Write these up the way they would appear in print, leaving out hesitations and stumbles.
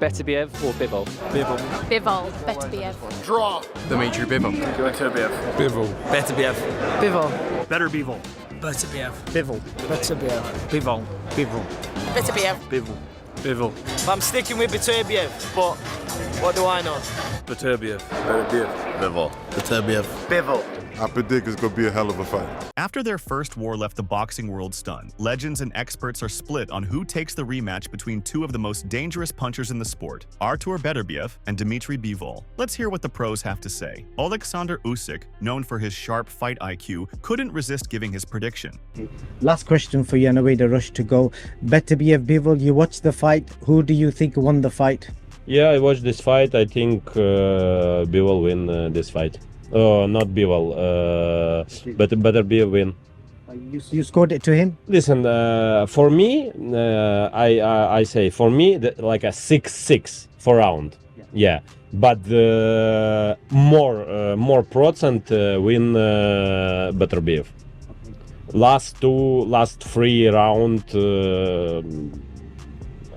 Beterbiev or Bivol? Bivol. Bivol. Beterbiev. Draw. Dmitry Bivol. Beterbiev. Bivol. Beterbiev. Bivol. Beterbiev. Beterbiev. Bivol. Beterbiev. Bivol. Bivol. Beterbiev. Bivol. Bivol. I'm sticking with Beterbiev, but what do I know? Beterbiev. Beterbiev. Bivol. Beterbiev. Bivol. I predict it's going to be a hell of a fight. After their first war left the boxing world stunned, legends and experts are split on who takes the rematch between two of the most dangerous punchers in the sport, Artur Beterbiev and Dmitry Bivol. Let's hear what the pros have to say. Alexander Usyk, known for his sharp fight IQ, couldn't resist giving his prediction. Last question for you, and away the rush to go. Beterbiev, Bivol, you watched the fight. Who do you think won the fight? Yeah, I watched this fight. I think Bivol win this fight. Not Bivol, but Beterbiev win. You scored it to him? Listen, for me, I say for me like a 6-6 for round. Yeah, but more percent win Beterbiev. Last three round.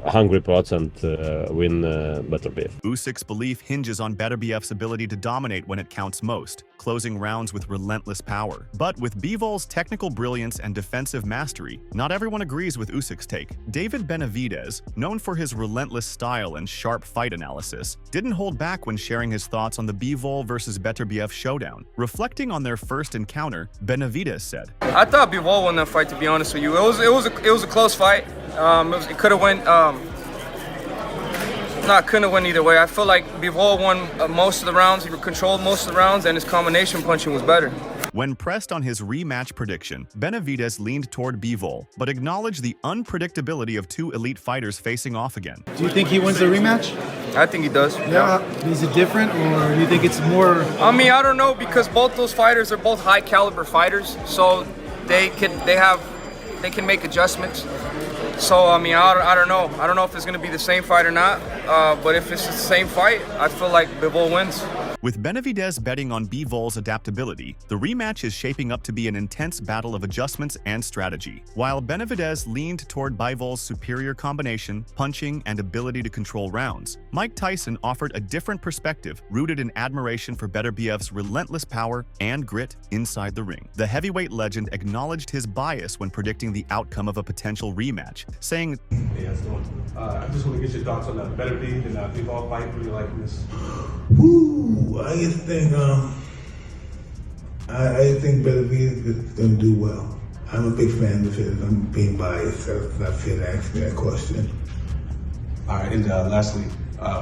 100% win Beterbiev. Usyk's belief hinges on Beterbiev's ability to dominate when it counts most, closing rounds with relentless power. But with Bivol's technical brilliance and defensive mastery, not everyone agrees with Usyk's take. David Benavidez, known for his relentless style and sharp fight analysis, didn't hold back when sharing his thoughts on the Bivol versus Beterbiev showdown. Reflecting on their first encounter, Benavidez said, "I thought Bivol won that fight. To be honest with you, it was a close fight. It could have went. Couldn't have went either way. I feel like Bivol won most of the rounds. He controlled most of the rounds, and his combination punching was better." When pressed on his rematch prediction, Benavidez leaned toward Bivol, but acknowledged the unpredictability of two elite fighters facing off again. Do you think he wins the rematch? I think he does. Yeah. Is it different, or do you think it's more? I mean, I don't know, because both those fighters are both high caliber fighters, so they can make adjustments. So, I mean, I don't know. I don't know if it's going to be the same fight or not, but if it's the same fight, I feel like Bivol wins. With Benavidez betting on Bivol's adaptability, the rematch is shaping up to be an intense battle of adjustments and strategy. While Benavidez leaned toward Bivol's superior combination, punching, and ability to control rounds, Mike Tyson offered a different perspective rooted in admiration for Beterbiev's relentless power and grit inside the ring. The heavyweight legend acknowledged his bias when predicting the outcome of a potential rematch, saying, I just want to get your thoughts on that Beterbiev and Bivol fight. What do you like this? Woo! I just think I think Beterbiev is going to do well. I'm a big fan of his. I'm being biased. That's not fair to ask me that question. All right, and lastly,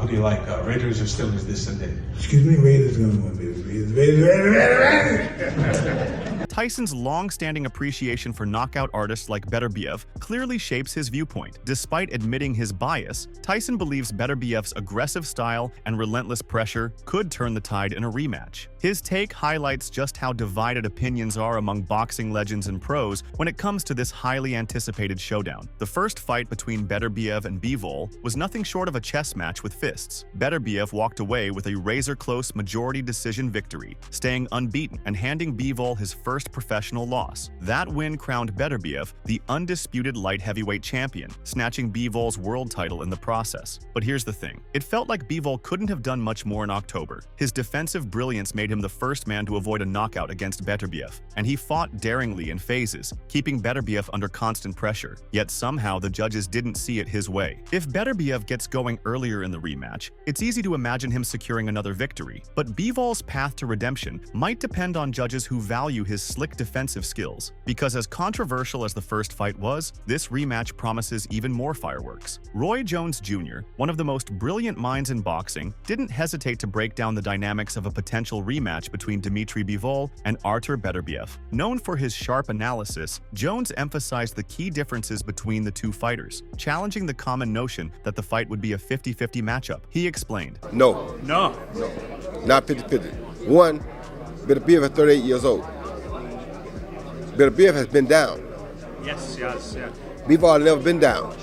who do you like, Raiders or Steelers this Sunday? Excuse me, Raiders going to win, baby. Raiders. Tyson's long-standing appreciation for knockout artists like Beterbiev clearly shapes his viewpoint. Despite admitting his bias, Tyson believes Beterbiev's aggressive style and relentless pressure could turn the tide in a rematch. His take highlights just how divided opinions are among boxing legends and pros when it comes to this highly anticipated showdown. The first fight between Beterbiev and Bivol was nothing short of a chess match with fists. Beterbiev walked away with a razor-close majority decision victory, staying unbeaten and handing Bivol his first professional loss. That win crowned Beterbiev the undisputed light heavyweight champion, snatching Bivol's world title in the process. But here's the thing. It felt like Bivol couldn't have done much more in October. His defensive brilliance made him the first man to avoid a knockout against Beterbiev, and he fought daringly in phases, keeping Beterbiev under constant pressure. Yet somehow the judges didn't see it his way. If Beterbiev gets going earlier in the rematch, it's easy to imagine him securing another victory. But Bivol's path to redemption might depend on judges who value his slick defensive skills, because as controversial as the first fight was, this rematch promises even more fireworks. Roy Jones Jr., one of the most brilliant minds in boxing, didn't hesitate to break down the dynamics of a potential rematch between Dmitry Bivol and Artur Beterbiev. Known for his sharp analysis, Jones emphasized the key differences between the two fighters, challenging the common notion that the fight would be a 50-50 matchup. He explained, No, not 50-50. One, Beterbiev is 38 years old. Beterbiev has been down. Yes. Bivol never been down.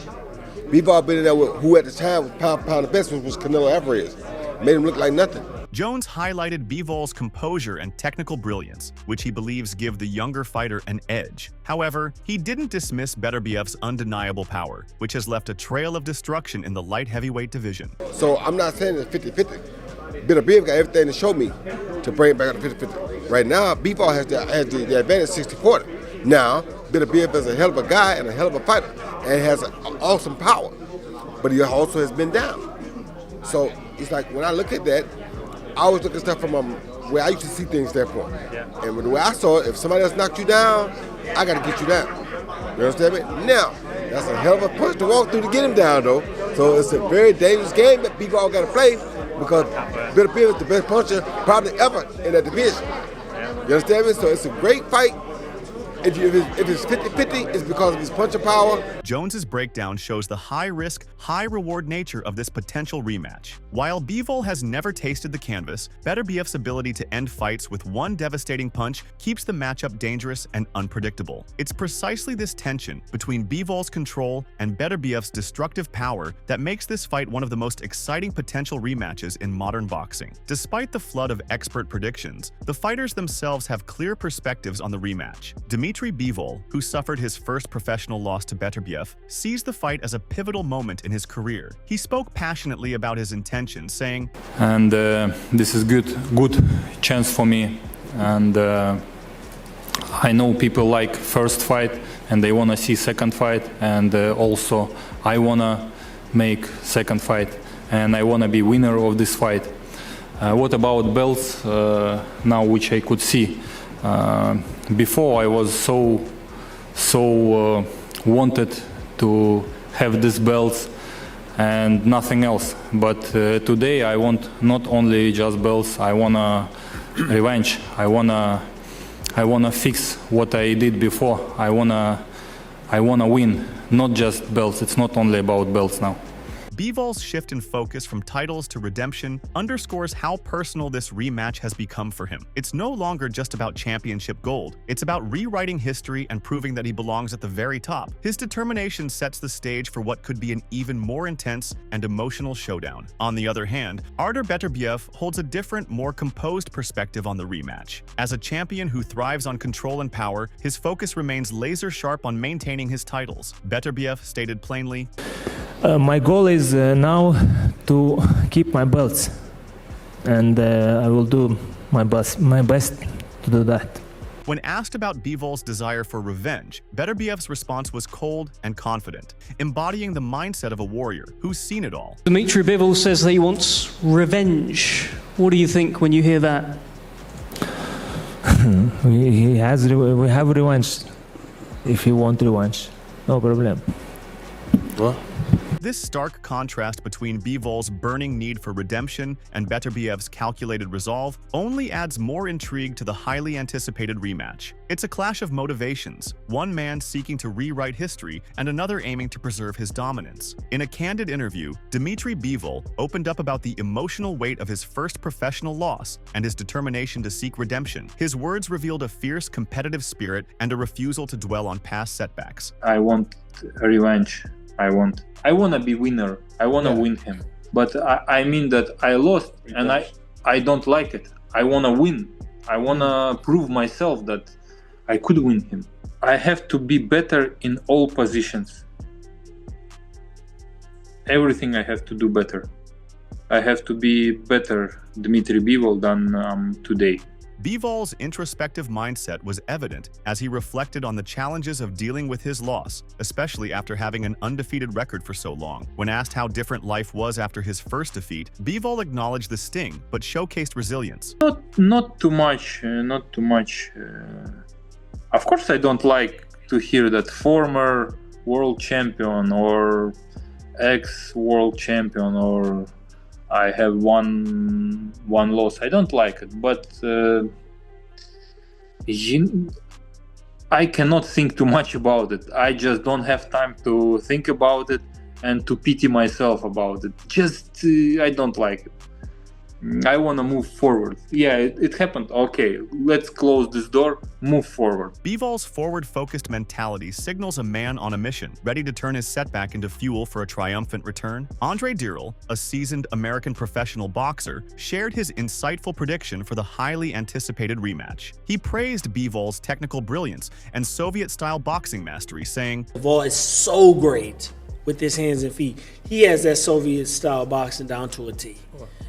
Bivol been in there with who at the time was pound the best, which was Canelo Alvarez. Made him look like nothing. Jones highlighted Bivol's composure and technical brilliance, which he believes give the younger fighter an edge. However, he didn't dismiss Beterbiev's undeniable power, which has left a trail of destruction in the light heavyweight division. So I'm not saying it's 50-50. Beterbiev got everything to show me to bring it back up to 50-50. Right now, Bivol has the advantage 60-40. Now, Beterbiev is a hell of a guy and a hell of a fighter and has an awesome power, but he also has been down. So it's like when I look at that, I always look at stuff from where I used to see things standpoint. And the way I saw it, if somebody else knocked you down, I got to get you down. You understand me? Now, that's a hell of a punch to walk through to get him down, though. So it's a very dangerous game that Bivol got to play because Beterbiev is the best puncher probably ever in that division. You understand me? So it's a great fight. If it's 50-50, it's because of his puncher power. Jones's breakdown shows the high-risk, high-reward nature of this potential rematch. While Bivol has never tasted the canvas, Beterbiev's ability to end fights with one devastating punch keeps the matchup dangerous and unpredictable. It's precisely this tension between Bivol's control and Beterbiev's destructive power that makes this fight one of the most exciting potential rematches in modern boxing. Despite the flood of expert predictions, the fighters themselves have clear perspectives on the rematch. Dmitry Bivol, who suffered his first professional loss to Beterbiev, sees the fight as a pivotal moment in his career. He spoke passionately about his intentions, saying, "And this is good chance for me. And I know people like first fight, and they wanna see second fight. And also, I wanna make second fight, and I wanna be winner of this fight. What about belts now, which I could see?" Before I was so wanted to have these belts and nothing else. But today I want not only just belts. I wanna revenge. I wanna fix what I did before. I wanna win, not just belts. It's not only about belts now. Bivol's shift in focus from titles to redemption underscores how personal this rematch has become for him. It's no longer just about championship gold. It's about rewriting history and proving that he belongs at the very top. His determination sets the stage for what could be an even more intense and emotional showdown. On the other hand, Artur Beterbiev holds a different, more composed perspective on the rematch. As a champion who thrives on control and power, his focus remains laser-sharp on maintaining his titles. Beterbiev stated plainly, "My goal is now to keep my belts, and I will do my best to do that." When asked about Bivol's desire for revenge, Beterbiev's response was cold and confident, embodying the mindset of a warrior who's seen it all. Dmitry Bivol says he wants revenge. What do you think when you hear that? We have revenge. If he wants revenge, no problem. What? This stark contrast between Bivol's burning need for redemption and Beterbiev's calculated resolve only adds more intrigue to the highly anticipated rematch. It's a clash of motivations, one man seeking to rewrite history and another aiming to preserve his dominance. In a candid interview, Dmitry Bivol opened up about the emotional weight of his first professional loss and his determination to seek redemption. His words revealed a fierce competitive spirit and a refusal to dwell on past setbacks. I want revenge. I want to be winner. I want to win him. But I mean that I lost and I don't like it. I want to win. I want to prove myself that I could win him. I have to be better in all positions. Everything I have to do better. I have to be better Dmitry Bivol than today. Bivol's introspective mindset was evident as he reflected on the challenges of dealing with his loss, especially after having an undefeated record for so long. When asked how different life was after his first defeat, Bivol acknowledged the sting, but showcased resilience. Not too much. Of course, I don't like to hear that former world champion or ex-world champion or I have one loss. I don't like it, but I cannot think too much about it. I just don't have time to think about it and to pity myself about it. I don't like it. I want to move forward. Yeah, it happened. Okay, let's close this door, move forward. Bivol's forward-focused mentality signals a man on a mission, ready to turn his setback into fuel for a triumphant return. Andre Dirrell, a seasoned American professional boxer, shared his insightful prediction for the highly anticipated rematch. He praised Bivol's technical brilliance and Soviet-style boxing mastery, saying, Bivol is so great with his hands and feet. He has that Soviet-style boxing down to a T.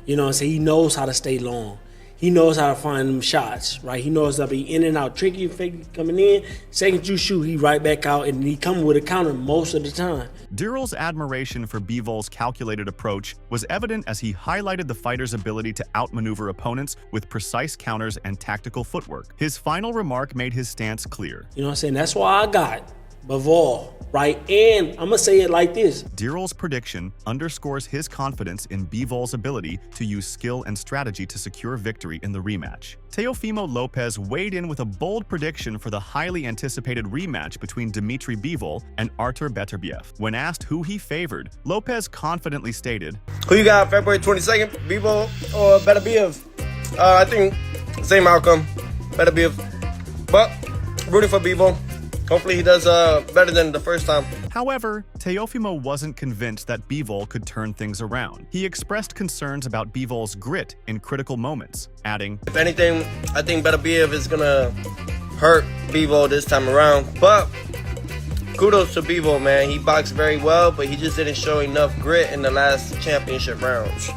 You know what I'm saying? He knows how to stay long. He knows how to find them shots, right? He knows how to be in and out. Tricky fake coming in, second you shoot, he right back out, and he come with a counter most of the time. Dirrell's admiration for Bivol's calculated approach was evident as he highlighted the fighter's ability to outmaneuver opponents with precise counters and tactical footwork. His final remark made his stance clear. You know what I'm saying? That's why I got Bivol, right? And I'm going to say it like this. Dirrell's prediction underscores his confidence in Bivol's ability to use skill and strategy to secure victory in the rematch. Teofimo Lopez weighed in with a bold prediction for the highly anticipated rematch between Dmitry Bivol and Artur Beterbiev. When asked who he favored, Lopez confidently stated, Who you got February 22nd, Bivol or Beterbiev? I think same outcome, Beterbiev. But rooting for Bivol. Hopefully he does better than the first time. However, Teofimo wasn't convinced that Bivol could turn things around. He expressed concerns about Bivol's grit in critical moments, adding, If anything, I think Beterbiev is gonna hurt Bivol this time around. But kudos to Bivol, man. He boxed very well, but he just didn't show enough grit in the last championship rounds.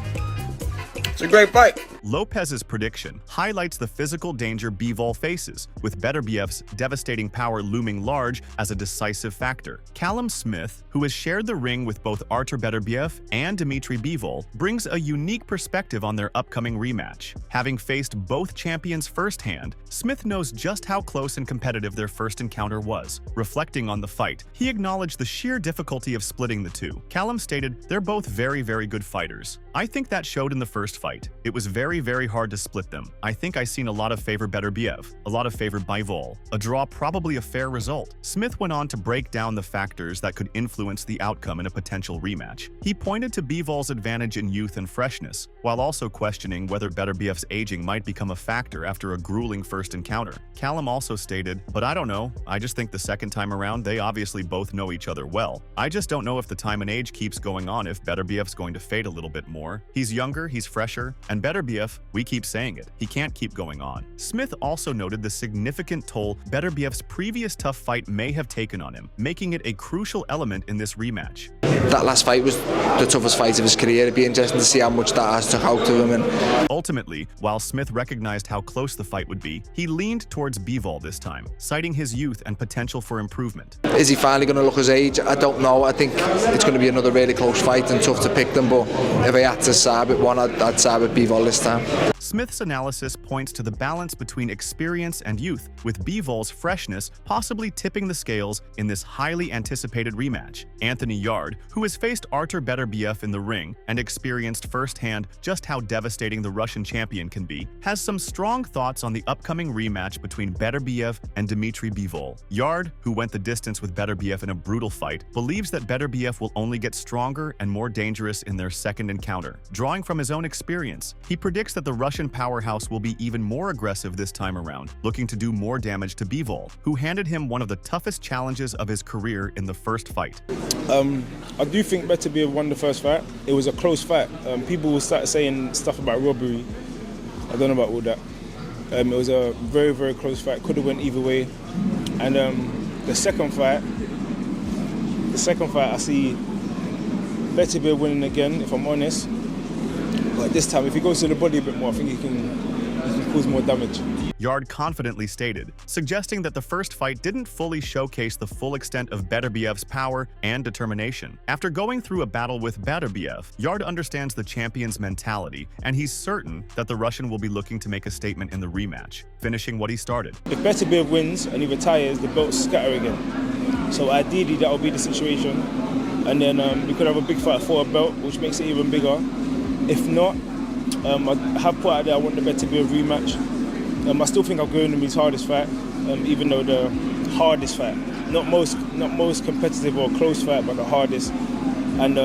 It's a great fight. Lopez's prediction highlights the physical danger Bivol faces, with Beterbiev's devastating power looming large as a decisive factor. Callum Smith, who has shared the ring with both Artur Beterbiev and Dmitry Bivol, brings a unique perspective on their upcoming rematch. Having faced both champions firsthand, Smith knows just how close and competitive their first encounter was. Reflecting on the fight, he acknowledged the sheer difficulty of splitting the two. Callum stated, "They're both very, very good fighters. I think that showed in the first fight. It was very, very hard to split them. I think I seen a lot of favor Beterbiev, a lot of favor Bivol. A draw probably a fair result." Smith went on to break down the factors that could influence the outcome in a potential rematch. He pointed to Bivol's advantage in youth and freshness, while also questioning whether Beterbiev's aging might become a factor after a grueling first encounter. Callum also stated, "But I don't know. I just think the second time around they obviously both know each other well. I just don't know if the time and age keeps going on if Beterbiev's going to fade a little bit more. He's younger, he's fresher, and Beterbiev, we keep saying it, he can't keep going on." Smith also noted the significant toll Beterbiev's previous tough fight may have taken on him, making it a crucial element in this rematch. That last fight was the toughest fight of his career. It'd be interesting to see how much that has took out of him. And ultimately, while Smith recognized how close the fight would be, he leaned towards Bivol this time, citing his youth and potential for improvement. Is he finally going to look his age? I don't know. I think it's going to be another really close fight and tough to pick them, but if I had to side with one, I'd side with Bivol this time. Smith's analysis points to the balance between experience and youth, with Bivol's freshness possibly tipping the scales in this highly anticipated rematch. Anthony Yard, who has faced Artur Beterbiev in the ring and experienced firsthand just how devastating the Russian champion can be, has some strong thoughts on the upcoming rematch between Beterbiev and Dmitry Bivol. Yard, who went the distance with Beterbiev in a brutal fight, believes that Beterbiev will only get stronger and more dangerous in their second encounter. Drawing from his own experience, he predicts that the Russian powerhouse will be even more aggressive this time around, looking to do more damage to Bivol, who handed him one of the toughest challenges of his career in the first fight. I do think Beterbiev won the first fight. It was a close fight. People will start saying stuff about robbery. I don't know about all that. It was a very, very close fight. Could have went either way. And the second fight, I see Beterbiev winning again, if I'm honest. But this time, if he goes to the body a bit more, I think he can cause more damage. Yard confidently stated, suggesting that the first fight didn't fully showcase the full extent of Beterbiev's power and determination. After going through a battle with Beterbiev, Yard understands the champion's mentality, and he's certain that the Russian will be looking to make a statement in the rematch, finishing what he started. If Beterbiev wins and he retires, the belts scatter again. So ideally, that will be the situation. And then we could have a big fight for a belt, which makes it even bigger. If not, I have put out there I want the Beterbiev rematch. I still think I'll go in his hardest fight, even though the hardest fight, not most competitive or close fight, but the hardest. And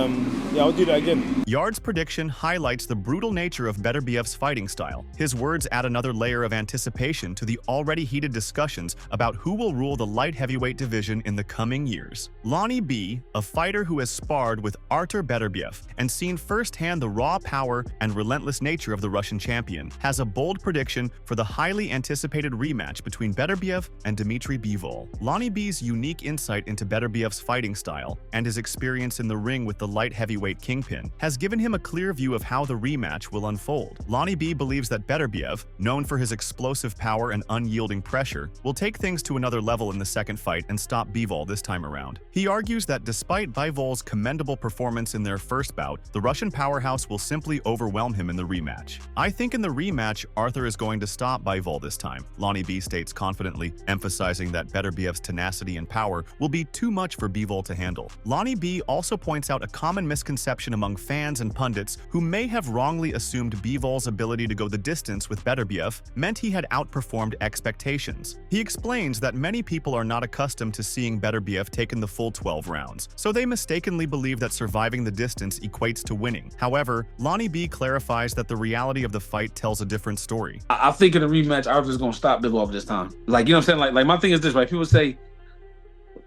yeah, I'll do that again. Yard's prediction highlights the brutal nature of Beterbiev's fighting style. His words add another layer of anticipation to the already heated discussions about who will rule the light heavyweight division in the coming years. Lonnie B, a fighter who has sparred with Artur Beterbiev and seen firsthand the raw power and relentless nature of the Russian champion, has a bold prediction for the highly anticipated rematch between Beterbiev and Dmitry Bivol. Lonnie B's unique insight into Beterbiev's fighting style and his experience in the ring with the light heavyweight kingpin has given him a clear view of how the rematch will unfold. Lonnie B believes that Beterbiev, known for his explosive power and unyielding pressure, will take things to another level in the second fight and stop Bivol this time around. He argues that despite Bivol's commendable performance in their first bout, the Russian powerhouse will simply overwhelm him in the rematch. "I think in the rematch, Artur is going to stop Bivol this time," Lonnie B states confidently, emphasizing that Beterbiev's tenacity and power will be too much for Bivol to handle. Lonnie B also points out a common misconception among fans and pundits who may have wrongly assumed Bivol's ability to go the distance with Beterbiev meant he had outperformed expectations. He explains that many people are not accustomed to seeing Beterbiev taken the full 12 rounds, so they mistakenly believe that surviving the distance equates to winning. However, Lonnie B clarifies that the reality of the fight tells a different story. I think in the rematch, Arthur's going to stop Bivol this time. Like, you know what I'm saying? Like my thing is this, right? People say,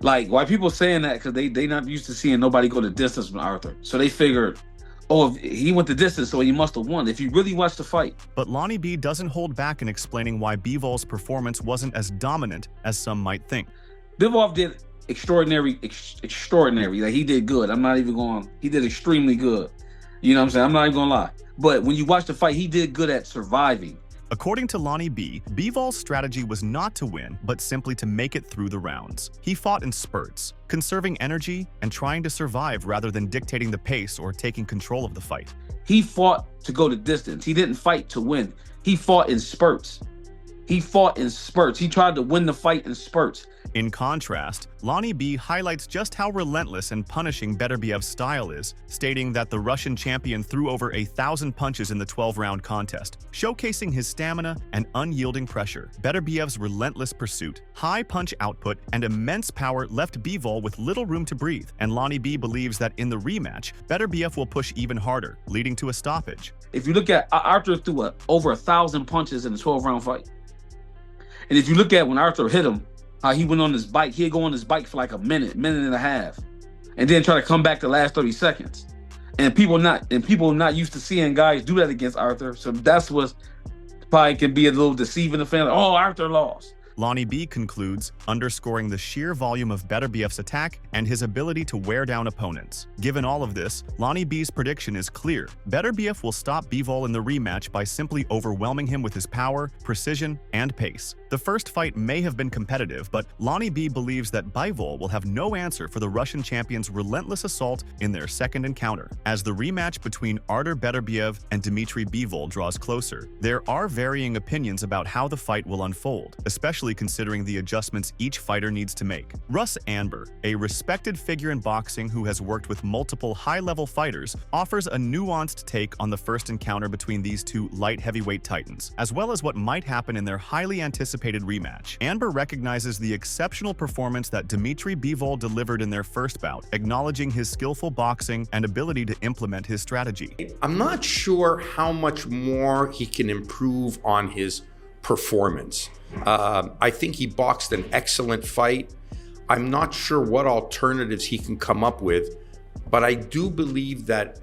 like, why people saying that? Because they not used to seeing nobody go the distance from Arthur. So they figured, oh, if he went the distance, so he must have won. If you really watch the fight. But Lonnie B doesn't hold back in explaining why Bivol's performance wasn't as dominant as some might think. Bivol did extraordinary. Like, he did good. I'm not even going, he did extremely good. You know what I'm saying? I'm not even going to lie. But when you watch the fight, he did good at surviving. According to Lonnie B, Bivol's strategy was not to win, but simply to make it through the rounds. He fought in spurts, conserving energy and trying to survive rather than dictating the pace or taking control of the fight. He fought to go the distance. He didn't fight to win. He fought in spurts. He tried to win the fight in spurts. In contrast, Lonnie B highlights just how relentless and punishing Beterbiev's style is, stating that the Russian champion threw over 1,000 punches in the 12-round contest, showcasing his stamina and unyielding pressure. Beterbiev's relentless pursuit, high punch output, and immense power left Bivol with little room to breathe, and Lonnie B believes that in the rematch, Beterbiev will push even harder, leading to a stoppage. If you look at Artur threw over 1,000 punches in the 12-round fight. And if you look at when Artur hit him, how he went on his bike, he'd go on his bike for like a minute and a half, and then try to come back the last 30 seconds. And people not used to seeing guys do that against Artur, so that's what probably can be a little deceiving to fans. Like, oh, Artur lost. Lonnie B concludes, underscoring the sheer volume of Beterbiev's attack and his ability to wear down opponents. Given all of this, Lonnie B's prediction is clear. Beterbiev will stop Bivol in the rematch by simply overwhelming him with his power, precision, and pace. The first fight may have been competitive, but Lonnie B believes that Bivol will have no answer for the Russian champion's relentless assault in their second encounter. As the rematch between Artur Beterbiev and Dmitry Bivol draws closer, there are varying opinions about how the fight will unfold, especially considering the adjustments each fighter needs to make. Russ Anber, a respected figure in boxing who has worked with multiple high-level fighters, offers a nuanced take on the first encounter between these two light heavyweight titans, as well as what might happen in their highly anticipated rematch. Anber recognizes the exceptional performance that Dmitry Bivol delivered in their first bout, acknowledging his skillful boxing and ability to implement his strategy. I'm not sure how much more he can improve on his performance. I think he boxed an excellent fight. I'm not sure what alternatives he can come up with, but I do believe that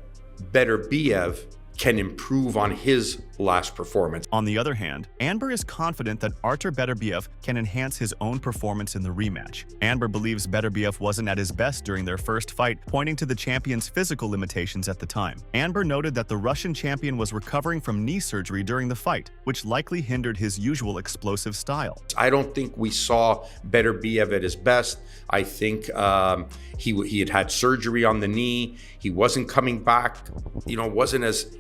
Beterbiev can improve on his last performance. On the other hand, Anber is confident that Artur Beterbiev can enhance his own performance in the rematch. Anber believes Beterbiev wasn't at his best during their first fight, pointing to the champion's physical limitations at the time. Anber noted that the Russian champion was recovering from knee surgery during the fight, which likely hindered his usual explosive style. I don't think we saw Beterbiev at his best. I think he had surgery on the knee. He wasn't coming back, wasn't as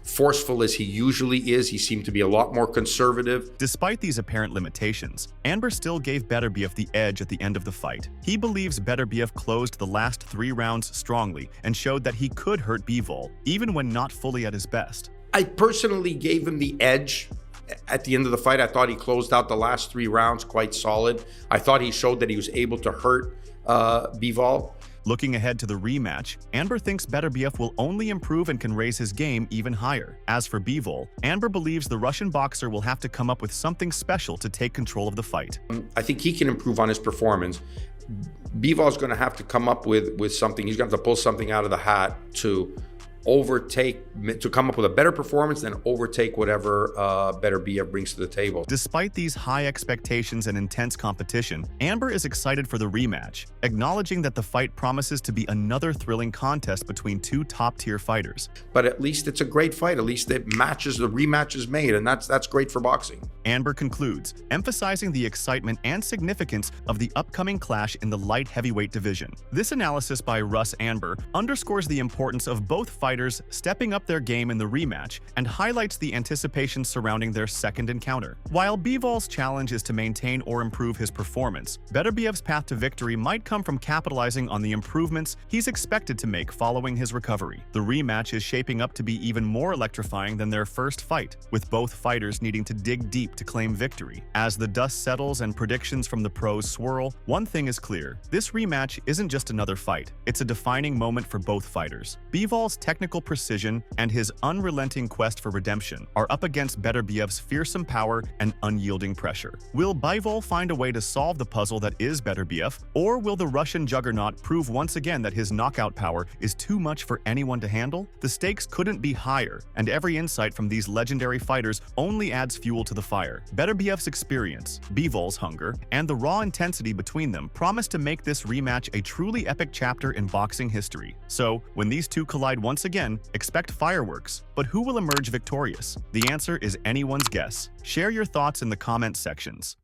forceful as he usually is. He seemed to be a lot more conservative. Despite these apparent limitations, Anber still gave Beterbiev the edge at the end of the fight. He believes Beterbiev closed the last 3 rounds strongly and showed that he could hurt Bivol, even when not fully at his best. I personally gave him the edge at the end of the fight. I thought he closed out the last 3 rounds quite solid. I thought he showed that he was able to hurt Bivol. Looking ahead to the rematch, Amber thinks Beterbiev will only improve and can raise his game even higher. As for Bivol, Amber believes the Russian boxer will have to come up with something special to take control of the fight. I think he can improve on his performance. Bivol's going to have to come up with something. He's going to have to pull something out of the hat to come up with a better performance than overtake whatever Beterbiev brings to the table. Despite these high expectations and intense competition, Amber is excited for the rematch, acknowledging that the fight promises to be another thrilling contest between two top-tier fighters. But at least it's a great fight. At least the rematch is made, and that's great for boxing. Amber concludes, emphasizing the excitement and significance of the upcoming clash in the light heavyweight division. This analysis by Russ Amber underscores the importance of both fighters stepping up their game in the rematch and highlights the anticipation surrounding their second encounter. While Bivol's challenge is to maintain or improve his performance, Beterbiev's path to victory might come from capitalizing on the improvements he's expected to make following his recovery. The rematch is shaping up to be even more electrifying than their first fight, with both fighters needing to dig deep to claim victory. As the dust settles and predictions from the pros swirl, one thing is clear: this rematch isn't just another fight, it's a defining moment for both fighters. Bivol's technical precision and his unrelenting quest for redemption are up against Beterbiev's fearsome power and unyielding pressure. Will Bivol find a way to solve the puzzle that is Beterbiev, or will the Russian juggernaut prove once again that his knockout power is too much for anyone to handle? The stakes couldn't be higher, and every insight from these legendary fighters only adds fuel to the fire. Beterbiev's experience, Bivol's hunger, and the raw intensity between them promise to make this rematch a truly epic chapter in boxing history. So, when these two collide once again, expect fireworks. But who will emerge victorious? The answer is anyone's guess. Share your thoughts in the comment sections.